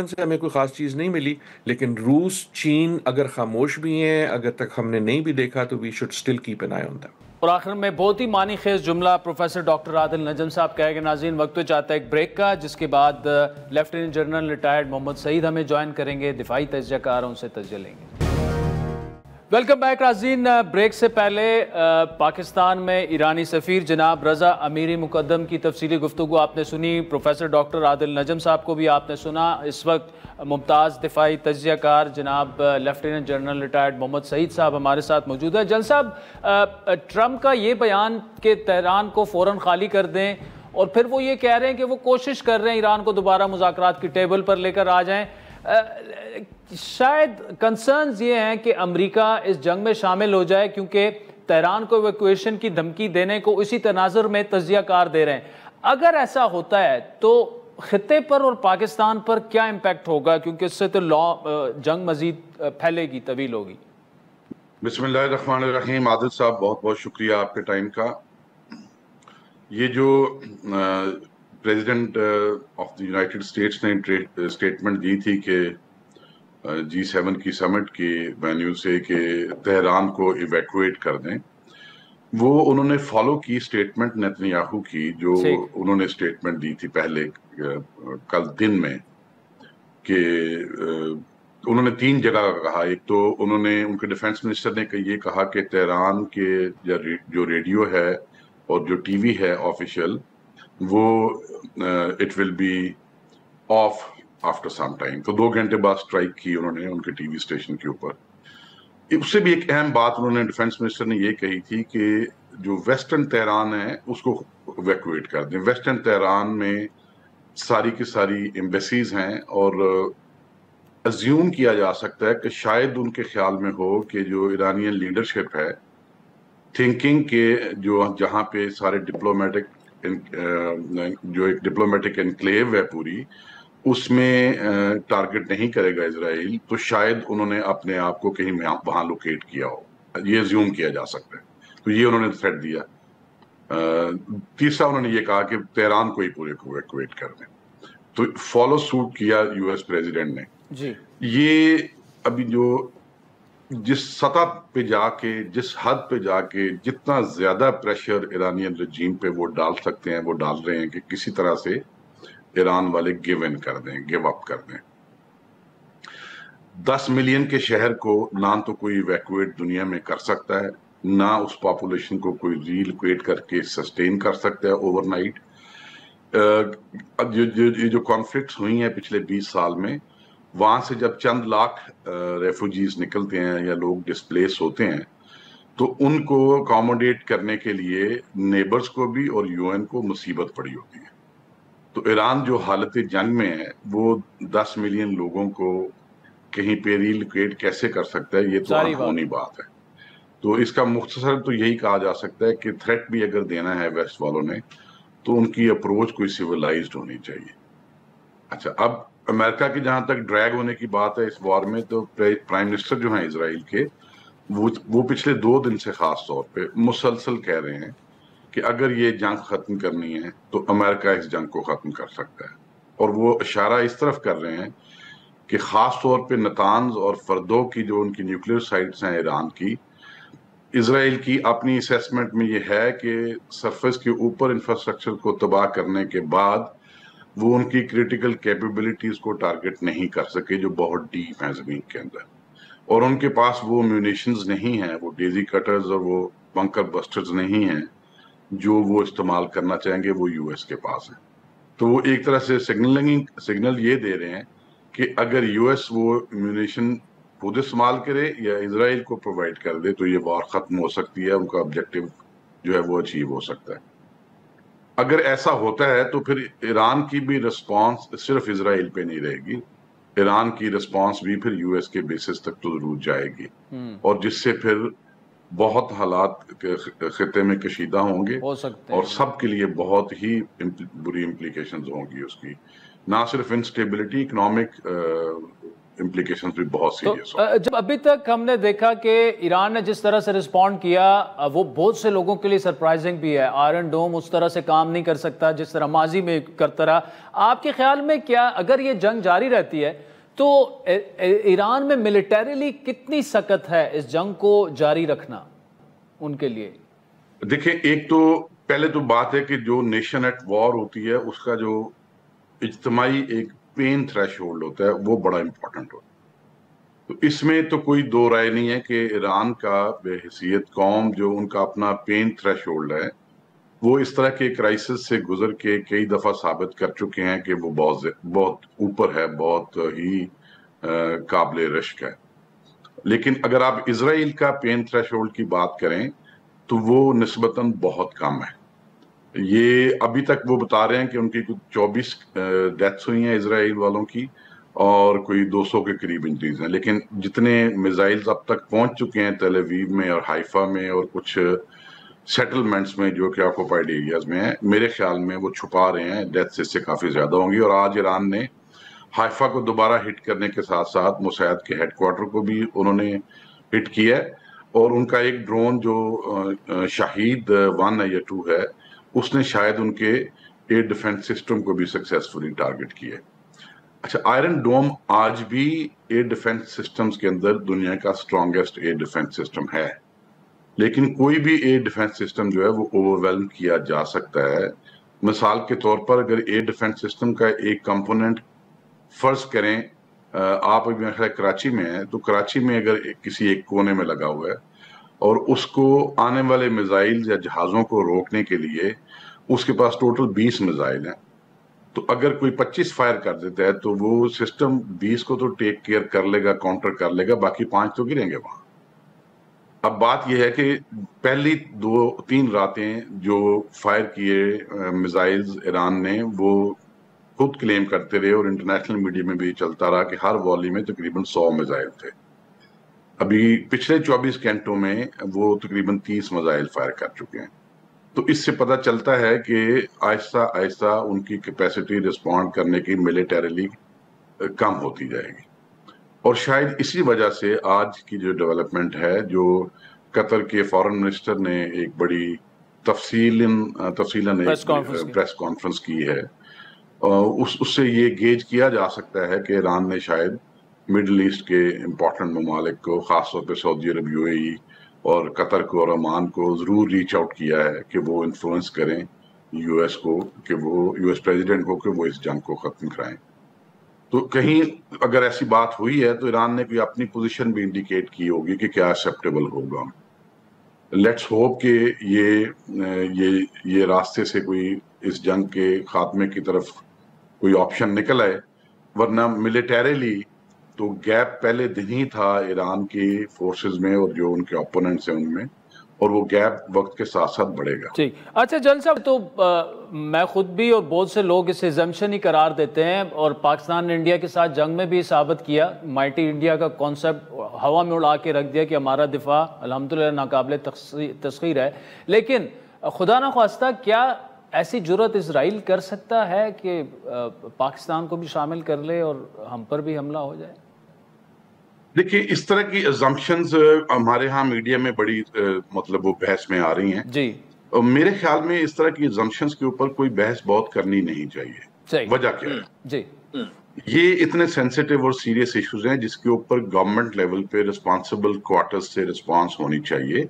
I: سے ہمیں کوئی خاص چیز نہیں ملی, لیکن روس, چین اگر خاموش بھی ہیں, اگر تک ہم نے نہیں بھی دیکھا, تو we should still keep an eye on them.
A: اور آخر میں بہت ہی معنی خیز جملہ پروفیسر ڈاکٹر عادل نجم صاحب کہے گا. ناظرین وقت پہ چاہتا ہے ایک بریک کا, جس کے بعد لیفٹیننٹ جنرل ریٹائرڈ محمد سعید ہمیں جوائن کریں گے, دفاعی تجزیہ کار, ان سے تجزیہ لیں گے. ویلکم بیک ناظرین. بریک سے پہلے پاکستان میں ایرانی سفیر جناب رضا امیری مقدم کی تفصیلی گفتگو آپ نے سنی. پروفیسر ڈاکٹر عادل نجم صاحب کو بھی آپ نے سنا. اس وقت ممتاز دفاعی تجزیہ کار جناب لیفٹیننٹ جنرل ریٹائرڈ محمد سعید صاحب ہمارے ساتھ موجود ہیں. جنرل صاحب, ٹرمپ کا یہ بیان کہ تہران کو فوراً خالی کر دیں, اور پھر وہ یہ کہہ رہے ہیں کہ وہ کوشش کر رہے ہیں ایران کو دوبارہ مذاکرات کی ٹیبل پر لے کر آ جائیں, شاید کنسرنز یہ ہیں کہ امریکہ اس جنگ میں شامل ہو جائے, کیونکہ تہران کو ایویکویشن کی دھمکی دینے کو اسی تناظر میں تجزیہ کار دے رہے ہیں. اگر ایسا ہوتا ہے تو خطے پر اور پاکستان پر کیا امپیکٹ ہوگا, کیونکہ اس سے تو جنگ مزید پھیلے گی, طویل ہوگی.
J: بسم اللہ الرحمن الرحیم. عادل صاحب بہت بہت شکریہ آپ کے ٹائم کا. یہ جو president of the United States نے اسٹیٹمنٹ دی تھی کہ G7 کی سمٹ کی وینیو سے کہ تہران کو ایویکویٹ کر دیں, وہ انہوں نے فالو کی اسٹیٹمنٹ نیتنیاہو کی, جو انہوں نے اسٹیٹمنٹ دی تھی پہلے کل دن میں, کہ انہوں نے 3 جگہ کہا. ایک تو انہوں نے, ان کے ڈیفنس منسٹر نے یہ کہا کہ تہران کے جو ریڈیو ہے اور جو ٹی وی ہے آفیشیل, وہ it will be off after some time. تو 2 گھنٹے بعد اسٹرائک کی انہوں نے ان کے ٹی وی اسٹیشن کے اوپر. اس سے بھی ایک اہم بات انہوں نے, ڈیفنس منسٹر نے یہ کہی تھی کہ جو ویسٹرن تہران ہے اس کو ایویکویٹ کر دیں. ویسٹرن تہران میں ساری کی ساری ایمبیسیز ہیں, اور ازیوم کیا جا سکتا ہے کہ شاید ان کے خیال میں ہو کہ جو ایرانین لیڈرشپ ہے, تھنکنگ کہ جو جہاں پہ سارے ڈپلومیٹک, جو ایک ڈپلومیٹک انکلیو ہے پوری, اس میں ٹارگٹ نہیں کرے گا اسرائیل, تو شاید انہوں نے اپنے آپ کو کہیں وہاں لوکیٹ کیا ہو, یہ زیوم کیا جا سکتا ہے. تو یہ انہوں نے تھریٹ دیا. تیسرا انہوں نے یہ کہا کہ تہران کو ہی پورے کو ایویکویٹ کر دیں. تو فالو سوٹ کیا یو ایس پریزیڈنٹ نے.
A: جی
J: یہ ابھی جو جس سطح پہ جا کے, جس حد پہ جا کے جتنا زیادہ پریشر ایرانین رجیم پہ وہ ڈال سکتے ہیں وہ ڈال رہے ہیں کہ کسی طرح سے ایران والے گیو ان کر دیں, گیو اپ کر دیں. 10 ملین کے شہر کو نہ تو کوئی ایویکویٹ دنیا میں کر سکتا ہے, نہ اس پاپولیشن کو کوئی ری لوکیٹ کر کے سسٹین کر سکتا ہے اوور نائٹ. جو کانفلکٹس ہوئی ہیں پچھلے 20 سال میں, وہاں سے جب چند لاکھ ریفوجیز نکلتے ہیں یا لوگ ڈسپلیس ہوتے ہیں, تو ان کو اکاموڈیٹ کرنے کے لیے نیبرز کو بھی اور یو این کو مصیبت پڑی ہوتی ہے. تو ایران جو حالت جنگ میں ہے, وہ 10 ملین لوگوں کو کہیں پہ ری لوکیٹ کیسے کر سکتا ہے, یہ تو انہونی بات ہے. تو اس کا مختصر تو یہی کہا جا سکتا ہے کہ تھریٹ بھی اگر دینا ہے ویسٹ والوں نے, تو ان کی اپروچ کوئی سیولائزڈ ہونی چاہیے. اچھا, اب امریکہ کی جہاں تک ڈریگ ہونے کی بات ہے اس وار میں, تو پرائم منسٹر جو ہیں اسرائیل کے, وہ پچھلے 2 دن سے خاص طور پہ مسلسل کہہ رہے ہیں کہ اگر یہ جنگ ختم کرنی ہے تو امریکہ اس جنگ کو ختم کر سکتا ہے. اور وہ اشارہ اس طرف کر رہے ہیں کہ خاص طور پہ نتانز اور فردو کی جو ان کی نیوکلیئر سائٹس ہیں ایران کی, اسرائیل کی اپنی اسیسمنٹ میں یہ ہے کہ سرفیس کے اوپر انفراسٹرکچر کو تباہ کرنے کے بعد وہ ان کی کریٹیکل کیپیبلٹیز کو ٹارگٹ نہیں کر سکے جو بہت ڈیپ ہیں زمین کے اندر، اور ان کے پاس وہ میونیشنز نہیں ہیں، وہ ڈیزی کٹرز اور وہ بنکر بسٹرز نہیں ہیں جو وہ استعمال کرنا چاہیں گے، وہ یو ایس کے پاس ہیں۔ تو وہ ایک طرح سے سگنل یہ دے رہے ہیں کہ اگر یو ایس وہ میونیشن خود استعمال کرے یا اسرائیل کو پرووائڈ کر دے تو یہ وار ختم ہو سکتی ہے، ان کا آبجیکٹو جو ہے وہ اچیو ہو سکتا ہے۔ اگر ایسا ہوتا ہے تو پھر ایران کی بھی رسپانس صرف اسرائیل پہ نہیں رہے گی، ایران کی رسپانس بھی پھر یو ایس کے بیسس تک تو ضرور جائے گی، اور جس سے پھر بہت حالات خطے میں کشیدہ ہوں گے اور سب کے لیے بہت ہی بری امپلیکیشنز ہوں گی اس کی، نہ صرف انسٹیبلٹی، اکنامک امپلیکیشنز بھی بہت سیریس ہوں۔
A: جب ابھی تک ہم نے دیکھا کہ ایران نے جس طرح سے رسپونڈ کیا وہ بہت سے لوگوں کے لیے سرپرائزنگ بھی ہے، آئرن ڈوم اس طرح سے کام نہیں کر سکتا جس طرح ماضی میں کرتا رہا۔ آپ کے خیال میں کیا اگر یہ جنگ جاری رہتی ہے تو ایران میں ملیٹریلی کتنی سخت ہے اس جنگ کو جاری رکھنا ان کے لیے؟
J: دیکھیں، ایک تو پہلے تو بات ہے کہ جو نیشن ایٹ وار ہوتی ہے اس کا جو اجتماعی ایک پین تھریش ہولڈ ہوتا ہے وہ بڑا امپورٹنٹ ہوتا ہے۔ تو اس میں تو کوئی دو رائے نہیں ہے کہ ایران کا بے حیثیت قوم جو ان کا اپنا پین تھریش ہولڈ ہے وہ اس طرح کے کرائسس سے گزر کے کئی دفعہ ثابت کر چکے ہیں کہ وہ بہت اوپر ہے، بہت ہی قابل رشک ہے۔ لیکن اگر آپ اسرائیل کا پین تھریش ہولڈ کی بات کریں تو وہ نسبتاً بہت کم ہے۔ یہ ابھی تک وہ بتا رہے ہیں کہ ان کی کچھ 24 ڈیتھس ہوئی ہیں اسرائیل والوں کی اور کوئی 200 کے قریب انجریز ہیں، لیکن جتنے میزائلز اب تک پہنچ چکے ہیں تل اویو میں اور حیفا میں اور کچھ سیٹلمنٹس میں جو کہ آکوپائڈ ایریاز میں ہیں، میرے خیال میں وہ چھپا رہے ہیں، ڈیتھس اس سے کافی زیادہ ہوں گی۔ اور آج ایران نے حیفا کو دوبارہ ہٹ کرنے کے ساتھ ساتھ موساد کے ہیڈ کوارٹر کو بھی انہوں نے ہٹ کیا ہے، اور ان کا ایک ڈرون جو شاہید 1 یا 2 ہے اس نے شاید ان کے ایئر ڈیفنس سسٹم کو بھی سکسیسفلی ٹارگٹ کیا ہے۔ اچھا، آئرن ڈوم آج بھی ایئر ڈیفنس سسٹمز کے اندر دنیا کا اسٹرانگیسٹ ایئر ڈیفنس سسٹم ہے، لیکن کوئی بھی ایئر ڈیفنس سسٹم جو ہے وہ اوور ویلم کیا جا سکتا ہے۔ مثال کے طور پر اگر ایئر ڈیفنس سسٹم کا ایک کمپوننٹ فرض کریں آپ ابھی میرے کراچی میں ہیں، تو کراچی میں اگر کسی ایک کونے میں لگا ہوا ہے اور اس کو آنے والے میزائل یا جہازوں کو روکنے کے لیے اس کے پاس ٹوٹل 20 میزائل ہیں، تو اگر کوئی 25 فائر کر دیتا ہے تو وہ سسٹم 20 کو تو ٹیک کیئر کر لے گا، کاؤنٹر کر لے گا، باقی 5 تو گریں گے وہاں۔ اب بات یہ ہے کہ پہلی 2-3 راتیں جو فائر کیے میزائلز ایران نے وہ خود کلیم کرتے رہے اور انٹرنیشنل میڈیا میں بھی چلتا رہا کہ ہر والی میں تقریباً 100 میزائل تھے۔ ابھی پچھلے 24 گھنٹوں میں وہ تقریباً 30 میزائل فائر کر چکے ہیں۔ تو اس سے پتہ چلتا ہے کہ آہستہ آہستہ ان کی کیپیسٹی رسپونڈ کرنے کی ملیٹریلی کم ہوتی جائے گی، اور شاید اسی وجہ سے آج کی جو ڈیولپمنٹ ہے، جو قطر کے فارن منسٹر نے ایک بڑی تفصیلاً پریس کانفرنس کی ہے، اس سے یہ گیج کیا جا سکتا ہے کہ ایران نے شاید مڈل ایسٹ کے امپورٹنٹ ممالک کو، خاص طور پہ سعودی عرب، یو اے ای اور قطر کو اور عمان کو ضرور ریچ آؤٹ کیا ہے کہ وہ انفلوئنس کریں یو ایس کو، کہ وہ یو ایس پریزیڈنٹ کو کہ وہ اس جنگ کو ختم کرائیں۔ تو کہیں اگر ایسی بات ہوئی ہے تو ایران نے کوئی اپنی پوزیشن بھی انڈیکیٹ کی ہوگی کہ کیا ایکسیپٹیبل ہوگا۔ لیٹس ہوپ کہ یہ راستے سے کوئی اس جنگ کے خاتمے کی طرف کوئی آپشن نکل آئے، ورنہ ملیٹریلی تو گیپ پہلے دن ہی تھا ایران کی فورسز میں اور جو ان کے اپوننٹس ہیں ان میں، اور وہ گیپ وقت کے ساتھ ساتھ بڑھے گا۔
A: ٹھیک، اچھا جل صاحب، تو میں خود بھی اور بہت سے لوگ اسے ایگزمپشن ہی قرار دیتے ہیں، اور پاکستان نے انڈیا کے ساتھ جنگ میں بھی ثابت کیا، مائٹی انڈیا کا کانسیپٹ ہوا میں اڑا کے رکھ دیا کہ ہمارا دفاع الحمدللہ ناقابل تسخیر ہے۔ لیکن خدا نخواستہ کیا ایسی جرت اسرائیل کر سکتا ہے کہ پاکستان کو بھی شامل کر لے اور ہم پر بھی حملہ ہو جائے؟
J: دیکھیں، اس طرح کی ازمپشنز ہمارے ہاں میڈیا میں بڑی مطلب وہ بحث میں آ رہی ہیں
A: جی۔
J: میرے خیال میں اس طرح کی ازمپشنز کے اوپر کوئی بحث بہت کرنی نہیں چاہیے۔ وجہ کیا ہے؟
A: جی،
J: یہ اتنے سینسٹیو اور سیریس ایشوز ہیں جس کے اوپر گورنمنٹ لیول پہ ریسپانسبل کوارٹرز سے ریسپانس ہونی چاہیے،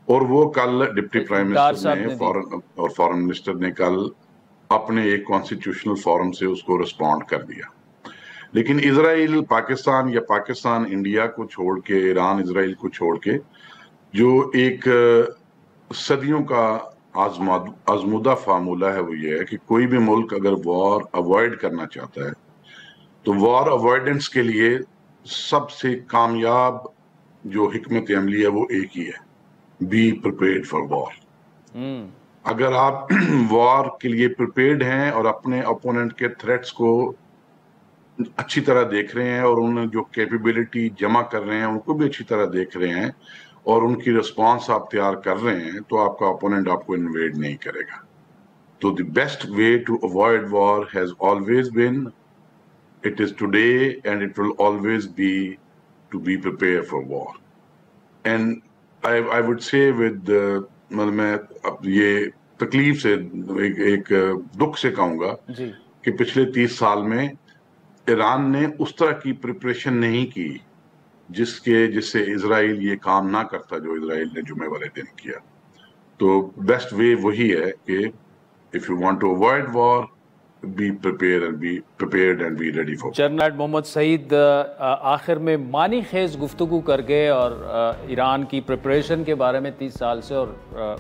J: اور وہ کل ڈپٹی پرائم منسٹر نے اور فارن منسٹر نے کل اپنے ایک کانسٹیٹیوشنل فورم سے اس کو ریسپونڈ کر دیا. لیکن اسرائیل پاکستان یا پاکستان انڈیا کو چھوڑ کے، ایران اسرائیل کو چھوڑ کے، جو ایک صدیوں کا آزمودہ فارمولہ ہے وہ یہ ہے کہ کوئی بھی ملک اگر وار اوائڈ کرنا چاہتا ہے تو وار اوائڈنس کے لیے سب سے کامیاب جو حکمت عملی ہے وہ ایک ہی ہے، بی پریپیئرڈ فار وار. اگر آپ وار کے لیے پریپیئرڈ ہیں اور اپنے اپوننٹ کے تھریٹس کو اچھی طرح دیکھ رہے ہیں اور ان جو کیپیبلٹی جمع کر رہے ہیں ان کو بھی اچھی طرح دیکھ رہے ہیں اور ان کی رسپانس آپ تیار کر رہے ہیں، تو آپ کا اپوننٹ آپ کو انویڈ نہیں کرے گا. تو the best way to avoid war has always been, it is today and it will always be to be prepared for war. And I would say with میں یہ تکلیف سے ایک دکھ سے کہوں گا کہ پچھلے 30 سال میں ایران نے اس طرح کی پریپریشن نہیں کی جس سے اسرائیل یہ کام نہ کرتا جو اسرائیل نے جمعے والے دن کیا. تو بیسٹ وے وہی ہے کہ if you want to avoid war, be prepared and be ready for.
A: General Muhammad Saeed آخر میں معنی خیز گفتگو کر گئے اور ایران کی پریپریشن کے بارے میں 30 سال سے، اور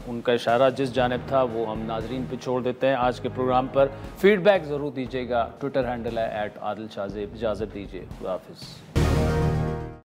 A: ان کا اشارہ جس جانب تھا وہ ہم ناظرین پہ چھوڑ دیتے ہیں. آج کے پروگرام پر فیڈ بیک ضرور دیجیے گا. ٹویٹر ہینڈل ہے @عادل شاہ زیب. اجازت دیجیے، خدا حافظ.